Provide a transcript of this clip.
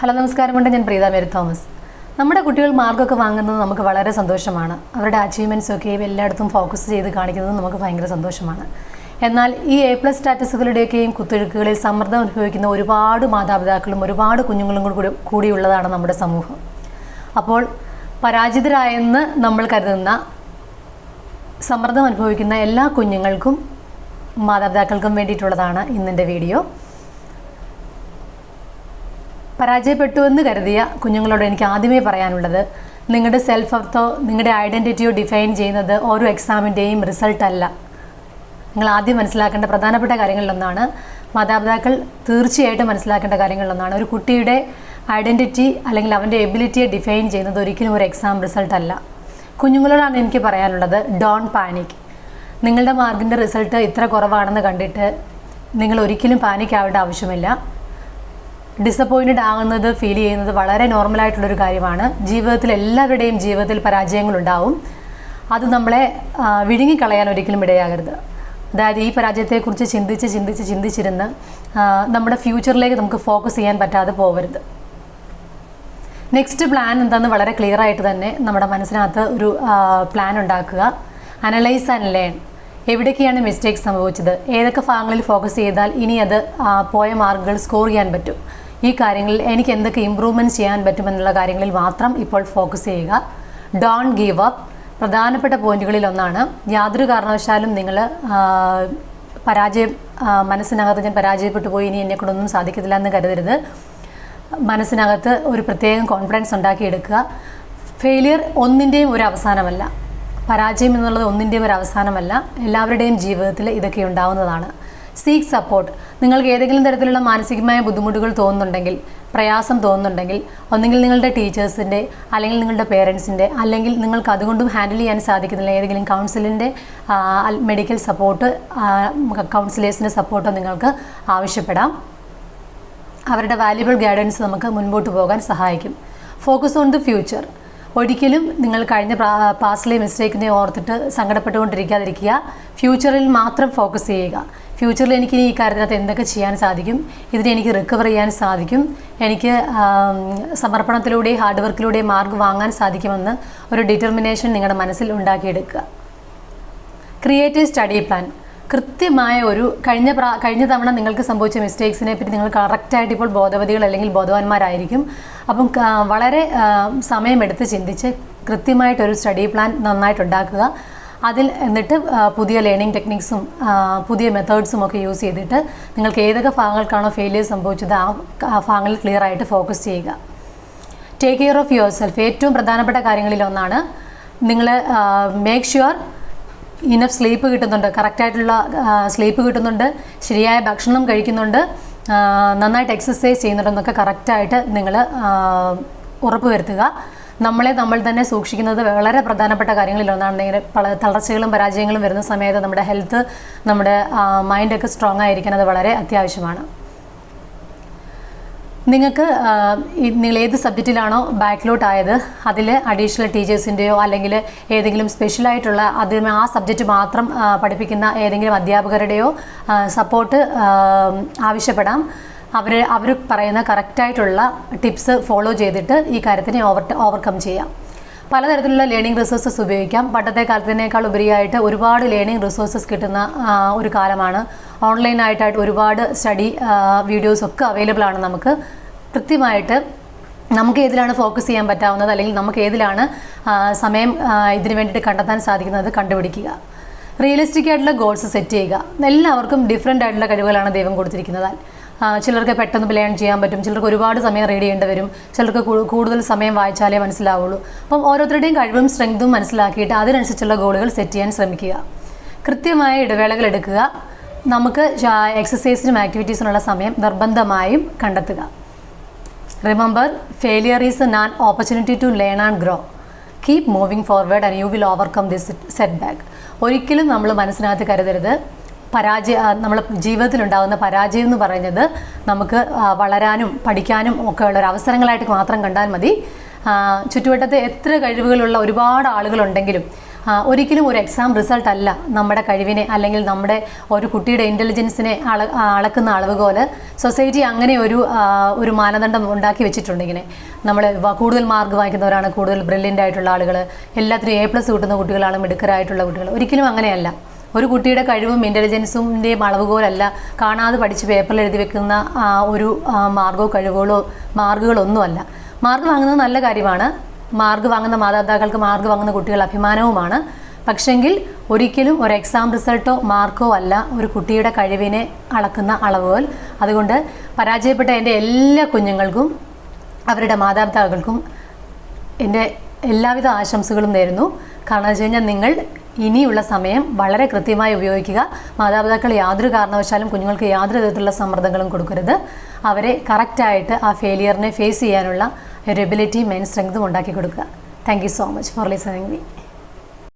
Hello നമസ്കാരമുണ്ട്. ഞാൻ Preetha Mary Thomas. നമ്മുടെ കുട്ടികൾ മാർക്കൊക്കെ വാങ്ങുന്നത് നമുക്ക് വളരെ സന്തോഷമാണ്. അവരുടെ അച്ചീവ്മെൻറ്റ്സൊക്കെ എല്ലായിടത്തും ഫോക്കസ് ചെയ്ത് കാണിക്കുന്നത് നമുക്ക് ഭയങ്കര സന്തോഷമാണ്. എന്നാൽ ഈ A+ സ്റ്റാറ്റസുകളുടെയൊക്കെയും കുത്തൊഴുക്കുകളിൽ സമ്മർദ്ദം അനുഭവിക്കുന്ന ഒരുപാട് മാതാപിതാക്കളും ഒരുപാട് കുഞ്ഞുങ്ങളും കൂടിയുള്ളതാണ് നമ്മുടെ സമൂഹം. അപ്പോൾ പരാജിതരായെന്ന് നമ്മൾ കരുതുന്ന സമ്മർദ്ദം അനുഭവിക്കുന്ന എല്ലാ കുഞ്ഞുങ്ങൾക്കും മാതാപിതാക്കൾക്കും വേണ്ടിയിട്ടുള്ളതാണ് ഇന്നിൻ്റെ വീഡിയോ. പരാജയപ്പെട്ടുവെന്ന് കരുതിയ കുഞ്ഞുങ്ങളോട് എനിക്ക് ആദ്യമേ പറയാനുള്ളത്, നിങ്ങളുടെ സെൽഫ് വർത്തോ നിങ്ങളുടെ ഐഡൻറ്റിറ്റിയോ ഡിഫൈൻ ചെയ്യുന്നത് ഓരോ എക്സാമിൻ്റെയും റിസൾട്ട് അല്ല. നിങ്ങൾ ആദ്യം മനസ്സിലാക്കേണ്ട പ്രധാനപ്പെട്ട കാര്യങ്ങളിലൊന്നാണ്, മാതാപിതാക്കൾ തീർച്ചയായിട്ടും മനസ്സിലാക്കേണ്ട കാര്യങ്ങളിലൊന്നാണ്, ഒരു കുട്ടിയുടെ ഐഡൻറ്റിറ്റി അല്ലെങ്കിൽ അവൻ്റെ എബിലിറ്റിയെ ഡിഫൈൻ ചെയ്യുന്നത് ഒരിക്കലും ഒരു എക്സാം റിസൾട്ട് അല്ല. കുഞ്ഞുങ്ങളോടാണ് എനിക്ക് പറയാനുള്ളത്, ഡോണ്ട് പാനിക്. നിങ്ങളുടെ മാർക്കിൻ്റെ റിസൾട്ട് ഇത്ര കുറവാണെന്ന് കണ്ടിട്ട് നിങ്ങൾ ഒരിക്കലും പാനിക് ആവേണ്ട ആവശ്യമില്ല. ഡിസപ്പോയിൻറ്റഡ് ആകുന്നത് ഫീൽ ചെയ്യുന്നത് വളരെ നോർമലായിട്ടുള്ളൊരു കാര്യമാണ്. ജീവിതത്തിൽ എല്ലാവരുടെയും ജീവിതത്തിൽ പരാജയങ്ങളുണ്ടാവും. അത് നമ്മളെ വിഴുങ്ങിക്കളയാൻ ഒരിക്കലും ഇടയാകരുത്. അതായത് ഈ പരാജയത്തെക്കുറിച്ച് ചിന്തിച്ചിരുന്ന് നമ്മുടെ ഫ്യൂച്ചറിലേക്ക് നമുക്ക് ഫോക്കസ് ചെയ്യാൻ പറ്റാതെ പോകരുത്. നെക്സ്റ്റ് പ്ലാൻ എന്താണെന്ന് വളരെ ക്ലിയർ ആയിട്ട് തന്നെ നമ്മുടെ മനസ്സിനകത്ത് ഒരു പ്ലാൻ ഉണ്ടാക്കുക. Analyse and learn. എവിടേക്കാണ് മിസ്റ്റേക്ക് സംഭവിച്ചത്, ഏതൊക്കെ ഭാഗങ്ങളിൽ ഫോക്കസ് ചെയ്താൽ ഇനി അത് പോയ മാർക്കുകൾ സ്കോർ ചെയ്യാൻ പറ്റും, ഈ കാര്യങ്ങളിൽ എനിക്ക് എന്തൊക്കെ ഇമ്പ്രൂവ്മെൻറ്റ് ചെയ്യാൻ പറ്റുമെന്നുള്ള കാര്യങ്ങളിൽ മാത്രം ഇപ്പോൾ ഫോക്കസ് ചെയ്യുക. Don't give up. പ്രധാനപ്പെട്ട പോയിന്റുകളിൽ ഒന്നാണ്, യാതൊരു കാരണവശാലും നിങ്ങൾ മനസ്സിനകത്ത് ഞാൻ പരാജയപ്പെട്ടു പോയി, ഇനി എന്നെക്കൊണ്ടൊന്നും സാധിക്കത്തില്ല എന്ന് കരുതരുത്. മനസ്സിനകത്ത് ഒരു പ്രത്യേകം കോൺഫിഡൻസ് ഉണ്ടാക്കിയെടുക്കുക. ഫെയിലിയർ ഒന്നിൻ്റെയും ഒരു അവസാനമല്ല, പരാജയം എന്നുള്ളത് ഒന്നിൻ്റെയും ഒരു അവസാനമല്ല. എല്ലാവരുടെയും ജീവിതത്തിൽ ഇതൊക്കെ ഉണ്ടാവുന്നതാണ്. Seek support. നിങ്ങൾക്ക് ഏതെങ്കിലും തരത്തിലുള്ള മാനസികമായ ബുദ്ധിമുട്ടുകൾ തോന്നുന്നുണ്ടെങ്കിൽ, പ്രയാസം തോന്നുന്നുണ്ടെങ്കിൽ, ഒന്നെങ്കിൽ നിങ്ങളുടെ ടീച്ചേഴ്സിൻ്റെ അല്ലെങ്കിൽ നിങ്ങളുടെ പേരൻസിൻ്റെ അല്ലെങ്കിൽ നിങ്ങൾക്ക് അതുകൊണ്ടും ഹാൻഡിൽ ചെയ്യാൻ സാധിക്കുന്നില്ല ഏതെങ്കിലും കൗൺസിലിൻ്റെ മെഡിക്കൽ സപ്പോർട്ട്, കൗൺസിലേഴ്സിൻ്റെ സപ്പോർട്ടോ നിങ്ങൾക്ക് ആവശ്യപ്പെടാം. അവരുടെ വാല്യുബിൾ ഗൈഡൻസ് നമുക്ക് മുൻപോട്ട് പോകാൻ സഹായിക്കും. Focus on the future. ഒരിക്കലും നിങ്ങൾ കഴിഞ്ഞ പാസ്റ്റിലെ മിസ്റ്റേക്കിനെ ഓർത്തിട്ട് സങ്കടപ്പെട്ടുകൊണ്ടിരിക്കാതിരിക്കുക. ഫ്യൂച്ചറിൽ മാത്രം ഫോക്കസ് ചെയ്യുക. ഫ്യൂച്ചറിൽ എനിക്ക് ഈ കാര്യത്തിനകത്ത് എന്തൊക്കെ ചെയ്യാൻ സാധിക്കും, ഇതിനെ എനിക്ക് റിക്കവർ ചെയ്യാൻ സാധിക്കും, എനിക്ക് സമർപ്പണത്തിലൂടെ ഹാർഡ് വർക്കിലൂടെ മാർക്ക് വാങ്ങാൻ സാധിക്കുമെന്ന് ഒരു ഡിറ്റർമിനേഷൻ നിങ്ങളുടെ മനസ്സിൽ ഉണ്ടാക്കിയെടുക്കുക. Create A study plan. കൃത്യമായ ഒരു കഴിഞ്ഞ തവണ നിങ്ങൾക്ക് സംഭവിച്ച മിസ്റ്റേക്സിനെ പറ്റി നിങ്ങൾ കറക്റ്റായിട്ട് ഇപ്പോൾ ബോധവതികൾ അല്ലെങ്കിൽ ബോധവാന്മാരായിരിക്കും. അപ്പം വളരെ സമയമെടുത്ത് ചിന്തിച്ച് കൃത്യമായിട്ടൊരു സ്റ്റഡി പ്ലാൻ നന്നായിട്ടുണ്ടാക്കുക. അതിൽ എന്നിട്ട് പുതിയ ലേണിംഗ് ടെക്നിക്സും പുതിയ മെത്തേഡ്സും ഒക്കെ യൂസ് ചെയ്തിട്ട് നിങ്ങൾക്ക് ഏതൊക്കെ ഭാഗങ്ങൾക്കാണോ ഫെയിലിയർ സംഭവിച്ചത് ആ ഭാഗങ്ങളിൽ ക്ലിയർ ആയിട്ട് ഫോക്കസ് ചെയ്യുക. Take care of your self. ഏറ്റവും പ്രധാനപ്പെട്ട കാര്യങ്ങളിലൊന്നാണ്, നിങ്ങൾ മേക്ക് ഷുവർ ഇനഫ് സ്ലീപ്പ് കിട്ടുന്നുണ്ട്, കറക്റ്റായിട്ടുള്ള സ്ലീപ്പ് കിട്ടുന്നുണ്ട്, ശരിയായ ഭക്ഷണം കഴിക്കുന്നുണ്ട്, നന്നായിട്ട് എക്സസൈസ് ചെയ്യുന്നുണ്ടെന്നൊക്കെ കറക്റ്റായിട്ട് നിങ്ങൾ ഉറപ്പുവരുത്തുക. നമ്മൾ തന്നെ സൂക്ഷിക്കുന്നത് വളരെ പ്രധാനപ്പെട്ട കാര്യങ്ങളിലൊന്നാണ്. പല തളർച്ചകളും പരാജയങ്ങളും വരുന്ന സമയത്ത് നമ്മുടെ ഹെൽത്ത്, നമ്മുടെ മൈൻഡൊക്കെ സ്ട്രോങ് ആയിരിക്കാൻ അത് വളരെ അത്യാവശ്യമാണ്. നിങ്ങൾ ഏത് സബ്ജക്റ്റിലാണോ ബാക്ക്ലോട്ടായത് അതിൽ അഡീഷണൽ ടീച്ചേഴ്സിൻ്റെയോ അല്ലെങ്കിൽ ഏതെങ്കിലും സ്പെഷ്യലായിട്ടുള്ള ആ സബ്ജക്റ്റ് മാത്രം പഠിപ്പിക്കുന്ന ഏതെങ്കിലും അധ്യാപകരുടെയോ സപ്പോർട്ട് ആവശ്യപ്പെടാം. അവർ പറയുന്ന കറക്റ്റായിട്ടുള്ള ടിപ്സ് ഫോളോ ചെയ്തിട്ട് ഈ കാര്യത്തിനെ ഓവർകം ചെയ്യാം. പലതരത്തിലുള്ള ലേണിംഗ് റിസോഴ്സസ് ഉപയോഗിക്കാം. പണ്ടത്തെ കാലത്തിനേക്കാൾ ഉപരിയായിട്ട് ഒരുപാട് ലേണിംഗ് റിസോഴ്സസ് കിട്ടുന്ന ഒരു കാലമാണ്. ഓൺലൈനായിട്ട് ഒരുപാട് സ്റ്റഡി വീഡിയോസൊക്കെ അവൈലബിൾ ആണ്. നമുക്ക് കൃത്യമായിട്ട് നമുക്ക് ഏതിലാണ് ഫോക്കസ് ചെയ്യാൻ പറ്റാവുന്നത് അല്ലെങ്കിൽ നമുക്ക് ഏതിലാണ് സമയം ഇതിനു വേണ്ടിയിട്ട് കണ്ടെത്താൻ സാധിക്കുന്നത് കണ്ടുപിടിക്കുക. റിയലിസ്റ്റിക് ആയിട്ടുള്ള ഗോൾസ് സെറ്റ് ചെയ്യുക. എല്ലാവർക്കും ഡിഫറെൻ്റ് ആയിട്ടുള്ള കഴിവുകളാണ് ദൈവം കൊടുത്തിരിക്കുന്നത്. ചിലർക്ക് പെട്ടെന്ന് ലേൺ ചെയ്യാൻ പറ്റും, ചിലർക്ക് ഒരുപാട് സമയം റീഡ് ചെയ്യേണ്ടി വരും, ചിലർക്ക് കൂടുതൽ സമയം വായിച്ചാലേ മനസ്സിലാവുള്ളൂ. അപ്പം ഓരോരുത്തരുടെയും കഴിവും സ്ട്രെങ്തും മനസ്സിലാക്കിയിട്ട് അതിനനുസരിച്ചുള്ള ഗോളുകൾ സെറ്റ് ചെയ്യാൻ ശ്രമിക്കുക. കൃത്യമായ ഇടവേളകൾ എടുക്കുക. നമുക്ക് എക്സസൈസിനും ആക്ടിവിറ്റീസിനുള്ള സമയം നിർബന്ധമായും കണ്ടെത്തുക. Remember, failure is an opportunity to learn and grow. Keep moving forward and you will overcome this set back. ഒരിക്കലും നമ്മൾ മനസ്സിനകത്ത് കരുതരുത്, നമ്മൾ ജീവിതത്തിലുണ്ടാകുന്ന പരാജയം എന്ന് പറയുന്നത് നമുക്ക് വളരാനും പഠിക്കാനും ഒക്കെ ഉള്ള ഒരു അവസരങ്ങളായിട്ട് മാത്രം കണ്ടാൽ മതി. ചുറ്റുവട്ടത്ത് എത്ര കഴിവുകളുള്ള ഒരുപാട് ആളുകളുണ്ടെങ്കിലും ഒരിക്കലും ഒരു എക്സാം റിസൾട്ട് അല്ല നമ്മുടെ കഴിവിനെ അല്ലെങ്കിൽ നമ്മുടെ ഒരു കുട്ടിയുടെ ഇൻ്റലിജൻസിനെ അളക്കുന്ന അളവുകോല്. സൊസൈറ്റി അങ്ങനെ ഒരു മാനദണ്ഡം ഉണ്ടാക്കി വെച്ചിട്ടുണ്ട്. ഇങ്ങനെ നമ്മൾ കൂടുതൽ മാർക്ക് വാങ്ങിക്കുന്നവരാണ് കൂടുതൽ ബ്രില്യൻ്റ് ആയിട്ടുള്ള ആളുകൾ, എല്ലാത്തിനും A+ കിട്ടുന്ന കുട്ടികളാണ് മിടുക്കരായിട്ടുള്ള കുട്ടികൾ. ഒരിക്കലും അങ്ങനെയല്ല. ഒരു കുട്ടിയുടെ കഴിവും ഇൻ്റലിജൻസിൻ്റെയും അളവുകോലല്ല കാണാതെ പഠിച്ച് പേപ്പറിൽ എഴുതി വെക്കുന്ന ഒരു മാർക്കുകളോ ഒന്നുമല്ല. മാർക്ക് വാങ്ങുന്നത് നല്ല കാര്യമാണ്. മാർക്ക് വാങ്ങുന്ന മാതാപിതാക്കൾക്ക്, മാർക്ക് വാങ്ങുന്ന കുട്ടികൾ അഭിമാനവുമാണ്. പക്ഷെങ്കിൽ ഒരിക്കലും ഒരു എക്സാം റിസൾട്ടോ മാർക്കോ അല്ല ഒരു കുട്ടിയുടെ കഴിവിനെ അളക്കുന്ന അളവുകൾ. അതുകൊണ്ട് പരാജയപ്പെട്ട എൻ്റെ എല്ലാ കുഞ്ഞുങ്ങൾക്കും അവരുടെ മാതാപിതാക്കൾക്കും എൻ്റെ എല്ലാവിധ ആശംസകളും നേരുന്നു. കാരണം എന്ന് വെച്ച് കഴിഞ്ഞാൽ നിങ്ങൾ ഇനിയുള്ള സമയം വളരെ കൃത്യമായി ഉപയോഗിക്കുക. മാതാപിതാക്കൾ യാതൊരു കാരണവശാലും കുഞ്ഞുങ്ങൾക്ക് യാതൊരു വിധത്തിലുള്ള സമ്മർദ്ദങ്ങളും കൊടുക്കരുത്. അവരെ കറക്റ്റായിട്ട് ആ ഫെയിലിയറിനെ ഫേസ് ചെയ്യാനുള്ള ഒരു എബിലിറ്റി, മെയിൻ സ്ട്രെങ്തും ഉണ്ടാക്കി കൊടുക്കുക. Thank you so much for listening me.